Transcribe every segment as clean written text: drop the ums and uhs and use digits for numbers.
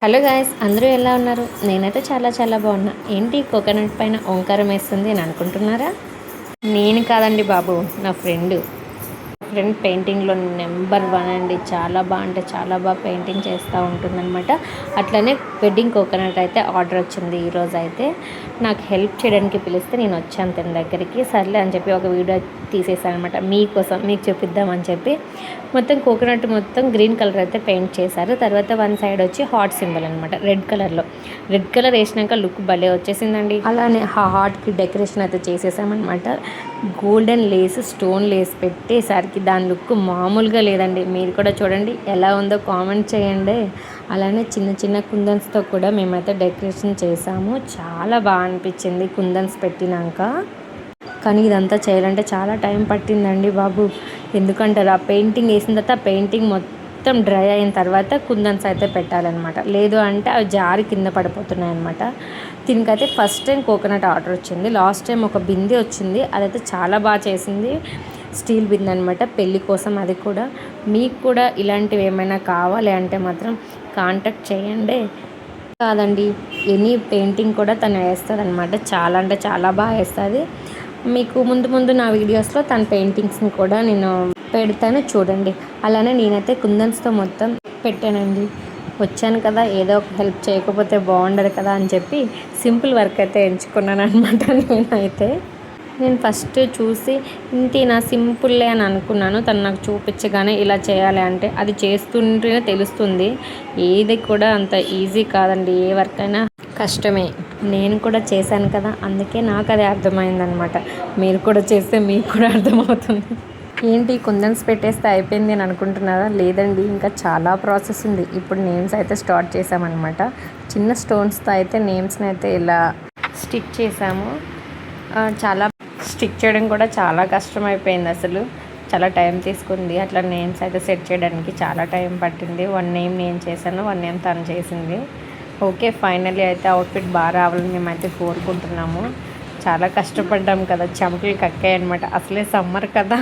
Hello guys, అందరూ ఎలా ఉన్నారు? నేనైతే చాలా చాలా బాగున్నా. ఏంటి కోకోనట్ పైన ఓంకారం వేస్తుంది అని అనుకుంటున్నారా? నేను కాదండి బాబు, నా ఫ్రెండ్ పెయింటింగ్లో నెంబర్ 1 అండి. చాలా బాగా అంటే చాలా బాగా పెయింటింగ్ చేస్తూ ఉంటుందన్నమాట. అట్లనే వెడ్డింగ్ కోకోనట్ అయితే ఆర్డర్ వచ్చింది ఈరోజు. అయితే నాకు హెల్ప్ చేయడానికి పిలిస్తే నేను వచ్చాను తన దగ్గరికి. సర్లే అని చెప్పి ఒక వీడియో తీసేసాను అనమాట, మీకోసం మీకు చూపిద్దామని చెప్పి. మొత్తం కోకోనట్ మొత్తం గ్రీన్ కలర్ అయితే పెయింట్ చేశారు. తర్వాత వన్ సైడ్ వచ్చి హార్ట్ సింబల్ అనమాట, రెడ్ కలర్ వేసినాక లుక్ భలే వచ్చేసిందండి. అలానే హార్ట్కి డెకరేషన్ అయితే చేసేసామన్నమాట. గోల్డెన్ లేస్, స్టోన్ లేస్ పెట్టేసరికి దాని లుక్ మామూలుగా లేదండి. మీరు కూడా చూడండి ఎలా ఉందో కామెంట్ చేయండి. అలానే చిన్న చిన్న కుందన్స్తో కూడా మేమైతే డెకరేషన్ చేసాము. చాలా బాగా అనిపించింది కుందన్స్ పెట్టినాక. కానీ ఇదంతా చేయాలంటే చాలా టైం పట్టిందండి బాబు. ఎందుకంటారు, ఆ పెయింటింగ్ వేసిన తర్వాత ఆ పెయింటింగ్ మొత్తం డ్రై అయిన తర్వాత కుందన్స్ అయితే పెట్టాలన్నమాట. లేదు అంటే అవి జారి కింద పడిపోతున్నాయి అనమాట. దీనికైతే ఫస్ట్ టైం కోకోనట్ ఆర్డర్ వచ్చింది. లాస్ట్ టైం ఒక బిందె వచ్చింది, అదైతే చాలా బాగా చేసింది. స్టీల్ బిందె అనమాట, పెళ్ళి కోసం. అది కూడా మీకు కూడా ఇలాంటివి ఏమైనా కావాలి అంటే మాత్రం కాంటాక్ట్ చేయండి. కాదండి, ఎనీ పెయింటింగ్ కూడా తను వేస్తుంది అనమాట. చాలా అంటే చాలా బాగా వేస్తుంది. మీకు ముందు నా వీడియోస్లో తన పెయింటింగ్స్ని కూడా నేను పెడతాను, చూడండి. అలానే నేనైతే కుందన్స్తో మొత్తం పెట్టానండి. వచ్చాను కదా, ఏదో ఒక హెల్ప్ చేయకపోతే బాగుండదు కదా అని చెప్పి సింపుల్ వర్క్ అయితే ఎంచుకున్నాను అనమాట. నేను ఫస్ట్ చూసి ఇంతేనా సింపుల్లే అని అనుకున్నాను. తను నాకు చూపించగానే ఇలా చేయాలి అంటే అది చేస్తుంటేనే తెలుస్తుంది. ఏది కూడా అంత ఈజీ కాదండి, ఏ వర్క్ అయినా కష్టమే. నేను కూడా చేశాను కదా, అందుకే నాకు అది అర్థమైందనమాట. మీరు కూడా చేస్తే మీకు కూడా అర్థమవుతుంది. ఏంటి కుందన్స్ పెట్టేస్తే అయిపోయింది అని అనుకుంటున్నారా? లేదండి, ఇంకా చాలా ప్రాసెస్ ఉంది. ఇప్పుడు నేమ్స్ అయితే స్టార్ట్ చేసామన్నమాట. చిన్న స్టోన్స్తో అయితే నేమ్స్ని అయితే ఇలా స్టిక్ చేసాము. చాలా స్టిక్ చేయడం కూడా చాలా కష్టమైపోయింది. అసలు చాలా టైం తీసుకుంది. అట్లా నేమ్స్ అయితే సెట్ చేయడానికి చాలా టైం పట్టింది. 1 నేమ్ నేను చేశాను, 1 నేమ్ తను చేసింది. ఓకే, ఫైనల్లీ అయితే అవుట్ఫిట్ బాగా రావాలని మేమైతే కోరుకుంటున్నాము. చాలా కష్టపడ్డాం కదా, చెమటలు కక్కాయి అనమాట. అసలే సమ్మర్ కదా.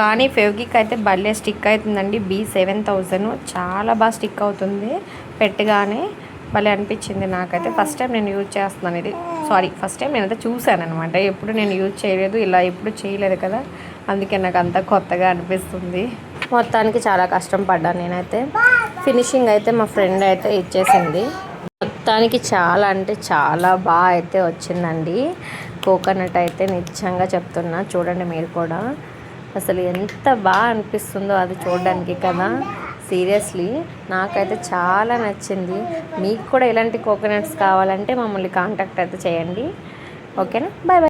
కానీ ఫెవిక్విక్ అయితే భలే స్టిక్ అవుతుందండి. B7000 చాలా బాగా స్టిక్ అవుతుంది. పెట్టగానే భలే అనిపించింది నాకైతే. ఫస్ట్ టైం నేను యూజ్ చేస్తున్నాను ఇది. ఫస్ట్ టైం నేనైతే చూశాను అనమాట. ఎప్పుడు నేను యూజ్ చేయలేదు, ఇలా ఎప్పుడు చేయలేదు కదా, అందుకే నాకు అంతా కొత్తగా అనిపిస్తుంది. మొత్తానికి చాలా కష్టం పడ్డాను నేనైతే. ఫినిషింగ్ అయితే మా ఫ్రెండ్ అయితే ఇచ్చేసింది. మొత్తానికి చాలా అంటే చాలా బాగా అయితే వచ్చిందండి కోకోనట్ అయితే. నిజంగా చెప్తున్నా, చూడండి మీరు కూడా. అసలు ఎంత బాగా అనిపిస్తుందో అది చూడడానికి కదా. సీరియస్లీ నాకైతే చాలా నచ్చింది. మీకు కూడా ఇలాంటి కోకోనట్స్ కావాలంటే మమ్మల్ని కాంటాక్ట్ అయితే చేయండి. ఓకేనా, బాయ్ బాయ్.